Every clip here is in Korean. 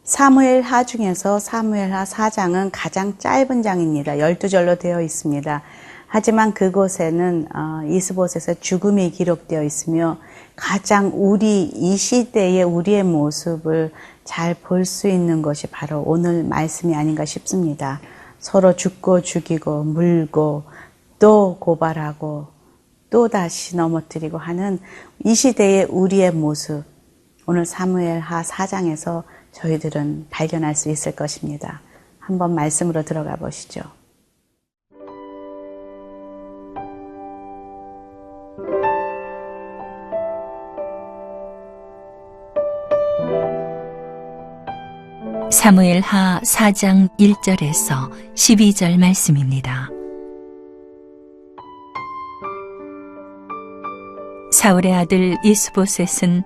사무엘하 중에서 사무엘하 4장은 가장 짧은 장입니다. 12절로 되어 있습니다. 하지만 그곳에는 이스보셋의 죽음이 기록되어 있으며 가장 이 시대의 우리의 모습을 잘 볼 수 있는 것이 바로 오늘 말씀이 아닌가 싶습니다. 서로 죽고 죽이고 물고 또 고발하고 또 다시 넘어뜨리고 하는 이 시대의 우리의 모습, 오늘 사무엘하 4장에서 저희들은 발견할 수 있을 것입니다. 한번 말씀으로 들어가 보시죠. 사무엘하 4장 1절에서 12절 말씀입니다. 사울의 아들 이스보셋은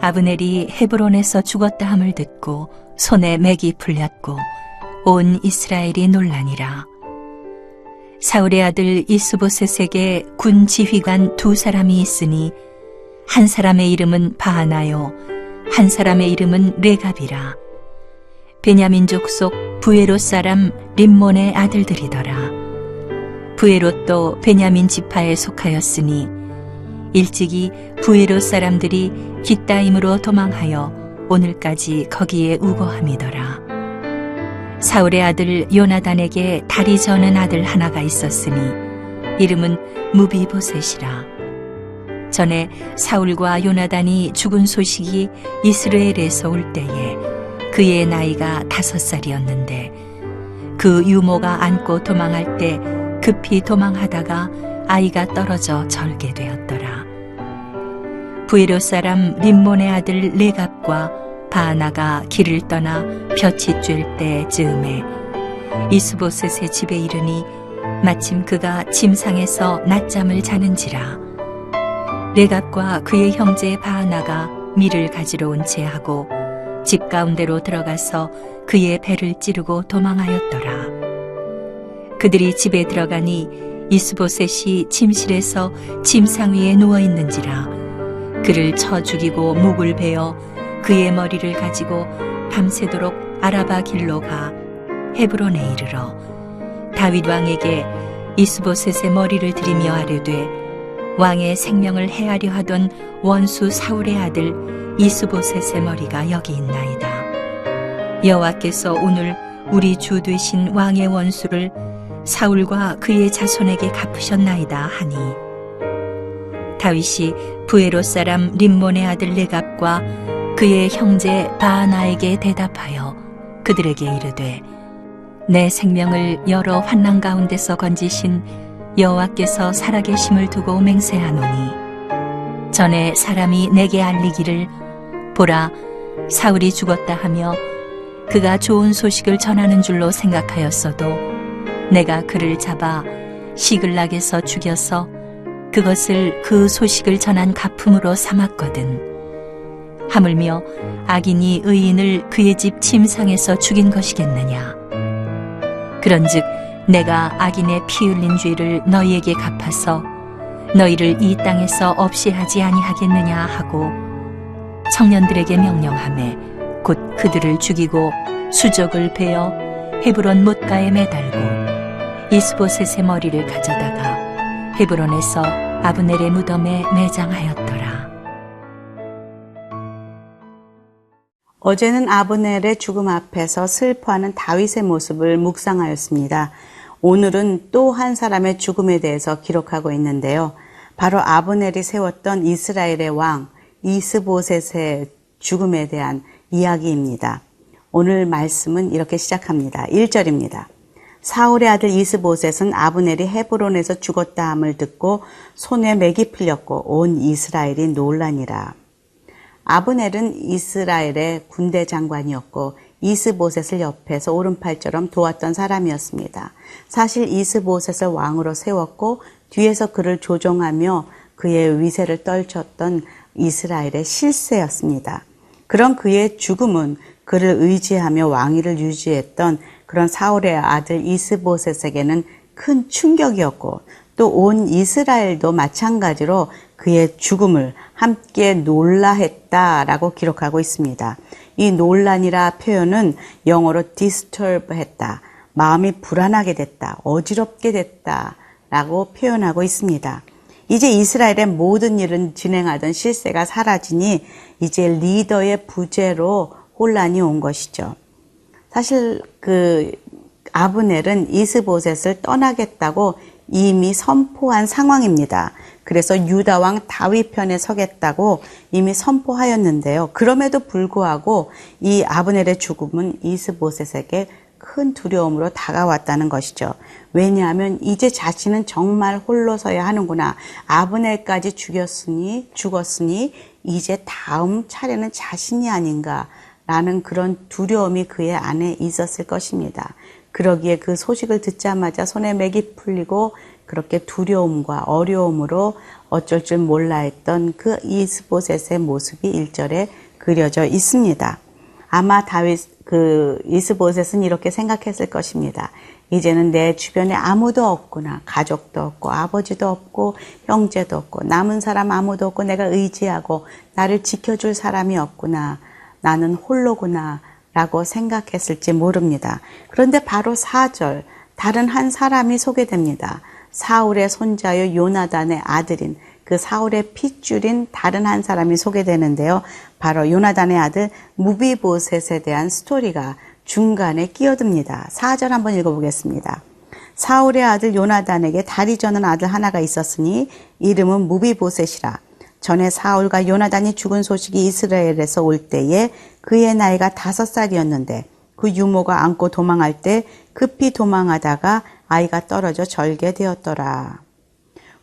아브넬이 헤브론에서 죽었다 함을 듣고 손에 맥이 풀렸고 온 이스라엘이 놀라니라. 사울의 아들 이스보셋에게 군 지휘관 2사람이 있으니 한 사람의 이름은 바하나요 한 사람의 이름은 레갑이라. 베냐민 족속 부에롯 사람 림몬의 아들들이더라. 부에롯도 베냐민 지파에 속하였으니 일찍이 부에롯 사람들이 깃다임으로 도망하여 오늘까지 거기에 우거함이더라. 사울의 아들 요나단에게 다리 저는 아들 하나가 있었으니 이름은 무비보셋이라. 전에 사울과 요나단이 죽은 소식이 이스라엘에서 올 때에 그의 나이가 5살이었는데 그 유모가 안고 도망할 때 급히 도망하다가 아이가 떨어져 절게 되었더라. 부에롯 사람 림몬의 아들 레갑과 바하나가 길을 떠나 볕이 쬐을 때 즈음에 이스보셋의 집에 이르니 마침 그가 침상에서 낮잠을 자는지라. 레갑과 그의 형제 바하나가 밀을 가지러 온 채 하고 집 가운데로 들어가서 그의 배를 찌르고 도망하였더라. 그들이 집에 들어가니 이스보셋이 침실에서 침상 위에 누워 있는지라. 그를 쳐 죽이고 목을 베어 그의 머리를 가지고 밤새도록 아라바 길로 가 헤브론에 이르러 다윗 왕에게 이스보셋의 머리를 들이며 아뢰되 왕의 생명을 해하려 하던 원수 사울의 아들 이스보셋의 머리가 여기 있나이다. 여호와께서 오늘 우리 주 되신 왕의 원수를 사울과 그의 자손에게 갚으셨나이다 하니 다윗이 부에롯 사람 림몬의 아들 레갑과 그의 형제 바하나에게 대답하여 그들에게 이르되 내 생명을 여러 환난 가운데서 건지신 여호와께서 살아계심을 두고 맹세하노니 전에 사람이 내게 알리기를 보라 사울이 죽었다 하며 그가 좋은 소식을 전하는 줄로 생각하였어도 내가 그를 잡아 시글락에서 죽여서 그것을 그 소식을 전한 가품으로 삼았거든. 하물며 악인이 의인을 그의 집 침상에서 죽인 것이겠느냐. 그런즉 내가 악인의 피 흘린 죄를 너희에게 갚아서 너희를 이 땅에서 없이 하지 아니하겠느냐 하고 청년들에게 명령하매 곧 그들을 죽이고 수족을 베어 헤브론 못가에 매달고 이스보셋의 머리를 가져다가 헤브론에서 아브넬의 무덤에 매장하였더라. 어제는 아브넬의 죽음 앞에서 슬퍼하는 다윗의 모습을 묵상하였습니다. 오늘은 또 한 사람의 죽음에 대해서 기록하고 있는데요. 바로 아브넬이 세웠던 이스라엘의 왕 이스보셋의 죽음에 대한 이야기입니다. 오늘 말씀은 이렇게 시작합니다. 1절입니다. 사울의 아들 이스보셋은 아브넬이 헤브론에서 죽었다 함을 듣고 손에 맥이 풀렸고 온 이스라엘이 놀라니라. 아브넬은 이스라엘의 군대 장관이었고 이스보셋을 옆에서 오른팔처럼 도왔던 사람이었습니다. 사실 이스보셋을 왕으로 세웠고 뒤에서 그를 조종하며 그의 위세를 떨쳤던 이스라엘의 실세였습니다. 그런 그의 죽음은 그를 의지하며 왕위를 유지했던 그런 사울의 아들 이스보셋에게는 큰 충격이었고 또 온 이스라엘도 마찬가지로 그의 죽음을 함께 놀라했다라고 기록하고 있습니다. 이 논란이라 표현은 영어로 disturb 했다, 마음이 불안하게 됐다, 어지럽게 됐다라고 표현하고 있습니다. 이제 이스라엘의 모든 일은 진행하던 실세가 사라지니 이제 리더의 부재로 혼란이 온 것이죠. 사실 아브넬은 이스보셋을 떠나겠다고 이미 선포한 상황입니다. 그래서 유다 왕 다윗 편에 서겠다고 이미 선포하였는데요. 그럼에도 불구하고 이 아브넬의 죽음은 이스보셋에게 큰 두려움으로 다가왔다는 것이죠. 왜냐하면 이제 자신은 정말 홀로 서야 하는구나. 아브넬까지 죽었으니 이제 다음 차례는 자신이 아닌가라는 그런 두려움이 그의 안에 있었을 것입니다. 그러기에 그 소식을 듣자마자 손에 맥이 풀리고 그렇게 두려움과 어려움으로 어쩔 줄 몰라 했던 그 이스보셋의 모습이 1절에 그려져 있습니다. 아마 이스보셋은 이렇게 생각했을 것입니다. 이제는 내 주변에 아무도 없구나. 가족도 없고 아버지도 없고 형제도 없고 남은 사람 아무도 없고 내가 의지하고 나를 지켜줄 사람이 없구나. 나는 홀로구나 라고 생각했을지 모릅니다. 그런데 바로 4절 다른 한 사람이 소개됩니다. 사울의 손자요 요나단의 아들인 그 사울의 핏줄인 다른 한 사람이 소개되는데요. 바로 요나단의 아들 무비보셋에 대한 스토리가 중간에 끼어듭니다. 4절 한번 읽어보겠습니다. 사울의 아들 요나단에게 다리 저는 아들 하나가 있었으니 이름은 무비보셋이라. 전에 사울과 요나단이 죽은 소식이 이스라엘에서 올 때에 그의 나이가 5살이었는데 그 유모가 안고 도망할 때 급히 도망하다가 아이가 떨어져 절게 되었더라.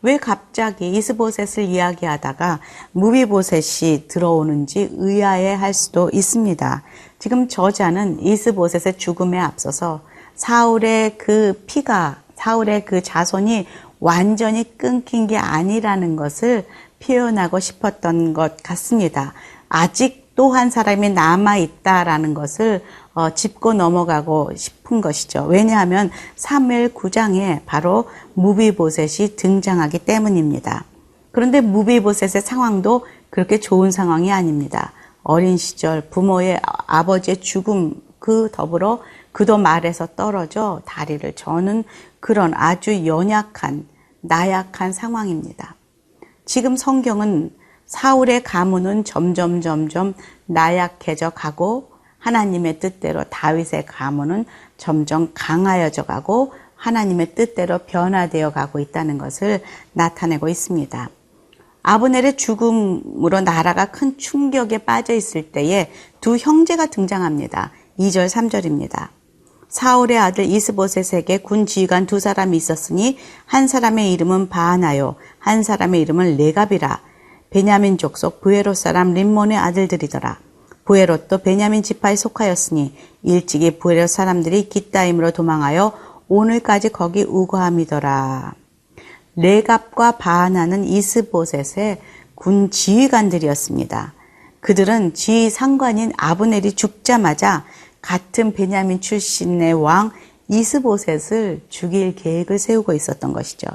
왜 갑자기 이스보셋을 이야기하다가 무비보셋이 들어오는지 의아해할 수도 있습니다. 지금 저자는 이스보셋의 죽음에 앞서서 사울의 그 피가, 사울의 그 자손이 완전히 끊긴 게 아니라는 것을 표현하고 싶었던 것 같습니다. 아직 또 한 사람이 남아있다라는 것을 짚고 넘어가고 싶은 것이죠. 왜냐하면 사무엘 9장에 바로 무비보셋이 등장하기 때문입니다. 그런데 무비보셋의 상황도 그렇게 좋은 상황이 아닙니다. 어린 시절 부모의 아버지의 죽음 그 더불어 그도 말에서 떨어져 다리를 저는 그런 아주 연약한 나약한 상황입니다. 지금 성경은 사울의 가문은 점점 나약해져 가고 하나님의 뜻대로 다윗의 가문은 점점 강하여져 가고 하나님의 뜻대로 변화되어 가고 있다는 것을 나타내고 있습니다. 아브넬의 죽음으로 나라가 큰 충격에 빠져 있을 때에 두 형제가 등장합니다. 2절 3절입니다. 사울의 아들 이스보셋에게 군 지휘관 2사람이 있었으니 한 사람의 이름은 바하나요 한 사람의 이름은 레갑이라. 베냐민 족속 브에롯 사람 림몬의 아들들이더라. 브에롯도 베냐민 지파에 속하였으니 일찍이 브에롯 사람들이 깃다임으로 도망하여 오늘까지 거기 우거함이더라. 레갑과 바하나는 이스보셋의 군 지휘관들이었습니다. 그들은 지휘 상관인 아브넬이 죽자마자 같은 베냐민 출신의 왕 이스보셋을 죽일 계획을 세우고 있었던 것이죠.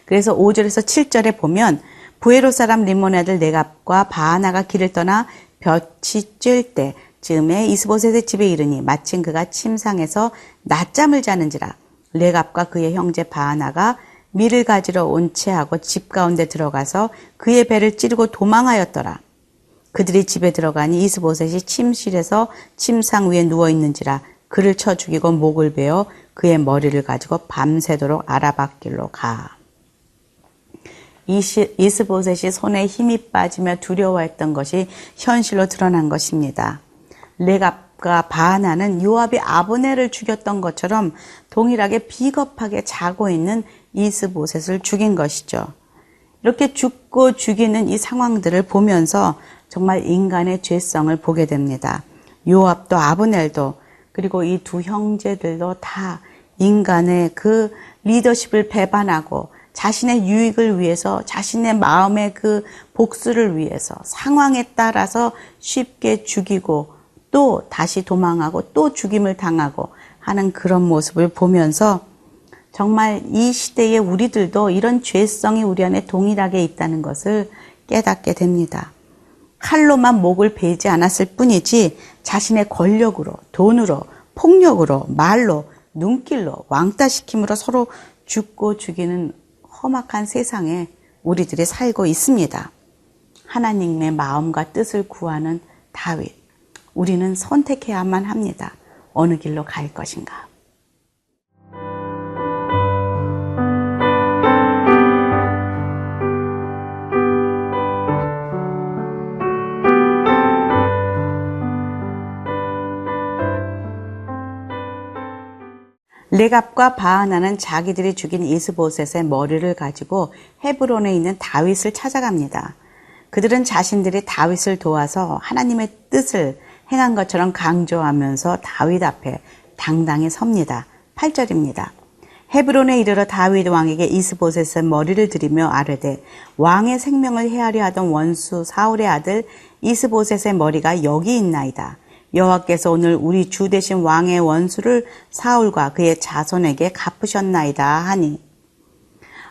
그래서 5절에서 7절에 보면 브에롯 사람 림몬의 아들 레갑과 바하나가 길을 떠나 볕이 쬐을 때 즈음에 이스보셋의 집에 이르니 마침 그가 침상에서 낮잠을 자는지라. 레갑과 그의 형제 바하나가 밀을 가지러 온 채하고 집 가운데 들어가서 그의 배를 찌르고 도망하였더라. 그들이 집에 들어가니 이스보셋이 침실에서 침상 위에 누워 있는지라. 그를 쳐 죽이고 목을 베어 그의 머리를 가지고 밤새도록 알아봤길로 가. 이스보셋이 손에 힘이 빠지며 두려워했던 것이 현실로 드러난 것입니다. 레갑과 바하나는 요압이 아브넬을 죽였던 것처럼 동일하게 비겁하게 자고 있는 이스보셋을 죽인 것이죠. 이렇게 죽고 죽이는 이 상황들을 보면서 정말 인간의 죄성을 보게 됩니다. 요압도 아브넬도 그리고 이 두 형제들도 다 인간의 그 리더십을 배반하고 자신의 유익을 위해서, 자신의 마음의 그 복수를 위해서 상황에 따라서 쉽게 죽이고 또 다시 도망하고 또 죽임을 당하고 하는 그런 모습을 보면서 정말 이 시대에 우리들도 이런 죄성이 우리 안에 동일하게 있다는 것을 깨닫게 됩니다. 칼로만 목을 베지 않았을 뿐이지 자신의 권력으로, 돈으로, 폭력으로, 말로, 눈길로, 왕따시킴으로 서로 죽고 죽이는 험악한 세상에 우리들이 살고 있습니다. 하나님의 마음과 뜻을 구하는 다윗, 우리는 선택해야만 합니다. 어느 길로 갈 것인가? 레갑과 바하나는 자기들이 죽인 이스보셋의 머리를 가지고 헤브론에 있는 다윗을 찾아갑니다. 그들은 자신들이 다윗을 도와서 하나님의 뜻을 행한 것처럼 강조하면서 다윗 앞에 당당히 섭니다. 8절입니다. 헤브론에 이르러 다윗 왕에게 이스보셋의 머리를 들이며 아뢰되 왕의 생명을 해하려 하던 원수 사울의 아들 이스보셋의 머리가 여기 있나이다. 여호와께서 오늘 우리 주 대신 왕의 원수를 사울과 그의 자손에게 갚으셨나이다 하니,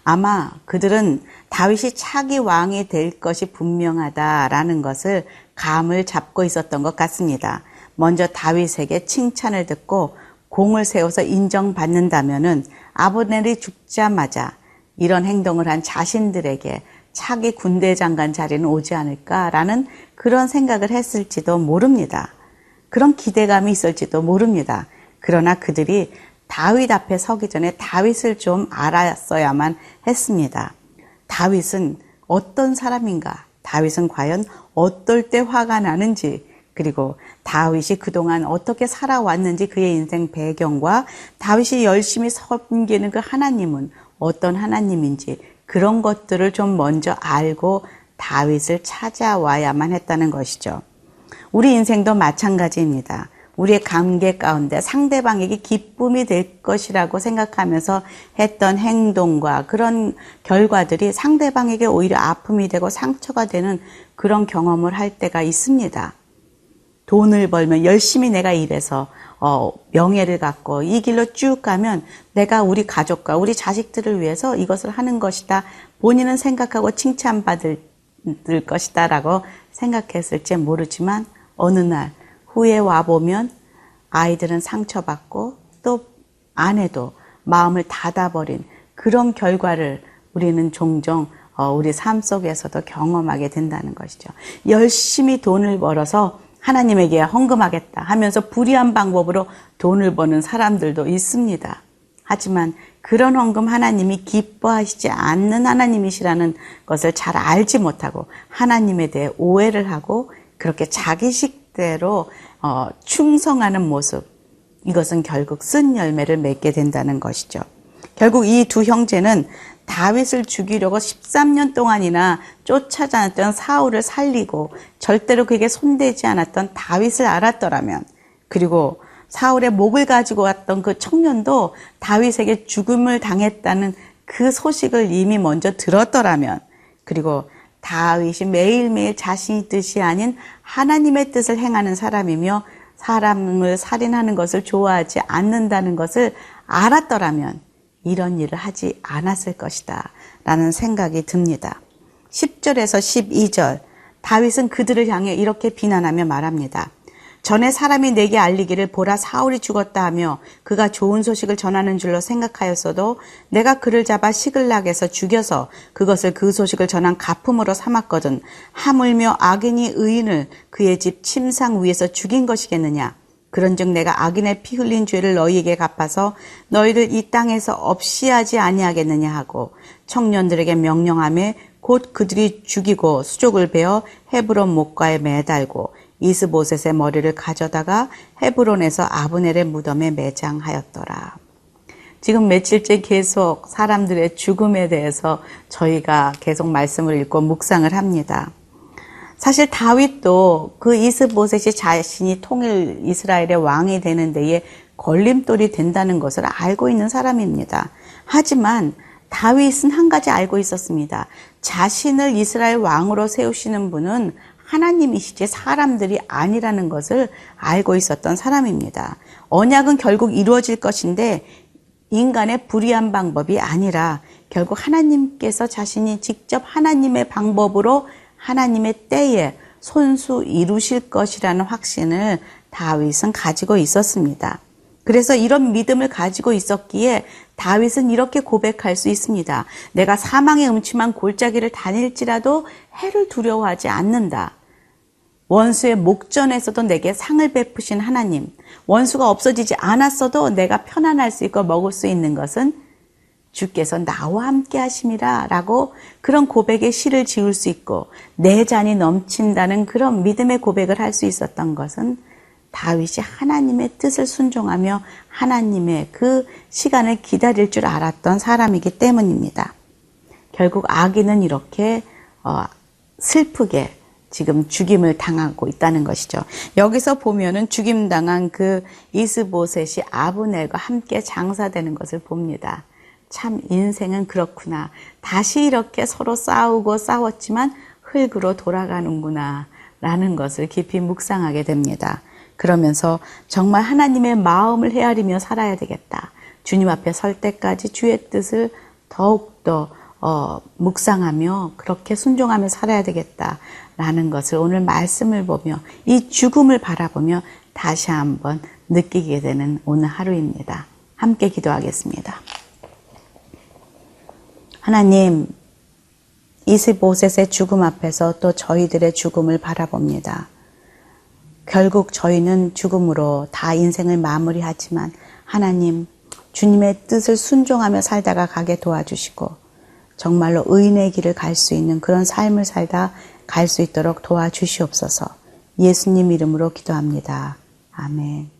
아마 그들은 다윗이 차기 왕이 될 것이 분명하다라는 것을 감을 잡고 있었던 것 같습니다. 먼저 다윗에게 칭찬을 듣고 공을 세워서 인정받는다면은 아브넬이 죽자마자 이런 행동을 한 자신들에게 차기 군대 장관 자리는 오지 않을까라는 그런 생각을 했을지도 모릅니다. 그런 기대감이 있을지도 모릅니다. 그러나 그들이 다윗 앞에 서기 전에 다윗을 좀 알았어야만 했습니다. 다윗은 어떤 사람인가? 다윗은 과연 어떨 때 화가 나는지, 그리고 다윗이 그동안 어떻게 살아왔는지 그의 인생 배경과 다윗이 열심히 섬기는 그 하나님은 어떤 하나님인지 그런 것들을 좀 먼저 알고 다윗을 찾아와야만 했다는 것이죠. 우리 인생도 마찬가지입니다. 우리의 관계 가운데 상대방에게 기쁨이 될 것이라고 생각하면서 했던 행동과 그런 결과들이 상대방에게 오히려 아픔이 되고 상처가 되는 그런 경험을 할 때가 있습니다. 돈을 벌면 열심히 내가 일해서 명예를 갖고 이 길로 쭉 가면 내가 우리 가족과 우리 자식들을 위해서 이것을 하는 것이다. 본인은 생각하고 칭찬받을 것이다 라고 생각했을지 모르지만 어느 날 후에 와보면 아이들은 상처받고 또 아내도 마음을 닫아버린 그런 결과를 우리는 종종 우리 삶 속에서도 경험하게 된다는 것이죠. 열심히 돈을 벌어서 하나님에게 헌금하겠다 하면서 불의한 방법으로 돈을 버는 사람들도 있습니다. 하지만 그런 헌금 하나님이 기뻐하시지 않는 하나님이시라는 것을 잘 알지 못하고 하나님에 대해 오해를 하고 그렇게 자기 식대로 충성하는 모습, 이것은 결국 쓴 열매를 맺게 된다는 것이죠. 결국 이 두 형제는 다윗을 죽이려고 13년 동안이나 쫓아다녔던 사울을 살리고 절대로 그에게 손대지 않았던 다윗을 알았더라면, 그리고 사울의 목을 가지고 왔던 그 청년도 다윗에게 죽음을 당했다는 그 소식을 이미 먼저 들었더라면, 그리고 다윗이 매일매일 자신의 뜻이 아닌 하나님의 뜻을 행하는 사람이며 사람을 살인하는 것을 좋아하지 않는다는 것을 알았더라면 이런 일을 하지 않았을 것이다 라는 생각이 듭니다. 10절에서 12절, 다윗은 그들을 향해 이렇게 비난하며 말합니다. 전에 사람이 내게 알리기를 보라 사울이 죽었다 하며 그가 좋은 소식을 전하는 줄로 생각하였어도 내가 그를 잡아 시글락에서 죽여서 그것을 그 소식을 전한 가품으로 삼았거든. 하물며 악인이 의인을 그의 집 침상 위에서 죽인 것이겠느냐. 그런즉 내가 악인의 피 흘린 죄를 너희에게 갚아서 너희를 이 땅에서 없이 하지 아니하겠느냐 하고 청년들에게 명령하며 곧 그들이 죽이고 수족을 베어 헤브론 목가에 매달고 이스보셋의 머리를 가져다가 헤브론에서 아브넬의 무덤에 매장하였더라. 지금 며칠째 계속 사람들의 죽음에 대해서 저희가 계속 말씀을 읽고 묵상을 합니다. 사실 다윗도 그 이스보셋이 자신이 통일 이스라엘의 왕이 되는 데에 걸림돌이 된다는 것을 알고 있는 사람입니다. 하지만 다윗은 한 가지 알고 있었습니다. 자신을 이스라엘 왕으로 세우시는 분은 하나님이시지 사람들이 아니라는 것을 알고 있었던 사람입니다. 언약은 결국 이루어질 것인데 인간의 불의한 방법이 아니라 결국 하나님께서 자신이 직접 하나님의 방법으로 하나님의 때에 손수 이루실 것이라는 확신을 다윗은 가지고 있었습니다. 그래서 이런 믿음을 가지고 있었기에 다윗은 이렇게 고백할 수 있습니다. 내가 사망의 음침한 골짜기를 다닐지라도 해를 두려워하지 않는다. 원수의 목전에서도 내게 상을 베푸신 하나님, 원수가 없어지지 않았어도 내가 편안할 수 있고 먹을 수 있는 것은 주께서 나와 함께 하심이라 라고 그런 고백의 시를 지을 수 있고 내 잔이 넘친다는 그런 믿음의 고백을 할 수 있었던 것은 다윗이 하나님의 뜻을 순종하며 하나님의 그 시간을 기다릴 줄 알았던 사람이기 때문입니다. 결국 아기는 이렇게 슬프게 지금 죽임을 당하고 있다는 것이죠. 여기서 보면은 죽임당한 그 이스보셋이 아브넬과 함께 장사되는 것을 봅니다. 참 인생은 그렇구나. 다시 이렇게 서로 싸우고 싸웠지만 흙으로 돌아가는구나 라는 것을 깊이 묵상하게 됩니다. 그러면서 정말 하나님의 마음을 헤아리며 살아야 되겠다. 주님 앞에 설 때까지 주의 뜻을 더욱더 묵상하며 그렇게 순종하며 살아야 되겠다라는 것을 오늘 말씀을 보며 이 죽음을 바라보며 다시 한번 느끼게 되는 오늘 하루입니다. 함께 기도하겠습니다. 하나님, 이스보셋의 죽음 앞에서 또 저희들의 죽음을 바라봅니다. 결국 저희는 죽음으로 다 인생을 마무리하지만 하나님, 주님의 뜻을 순종하며 살다가 가게 도와주시고 정말로 의인의 길을 갈 수 있는 그런 삶을 살다 갈 수 있도록 도와주시옵소서. 예수님 이름으로 기도합니다. 아멘.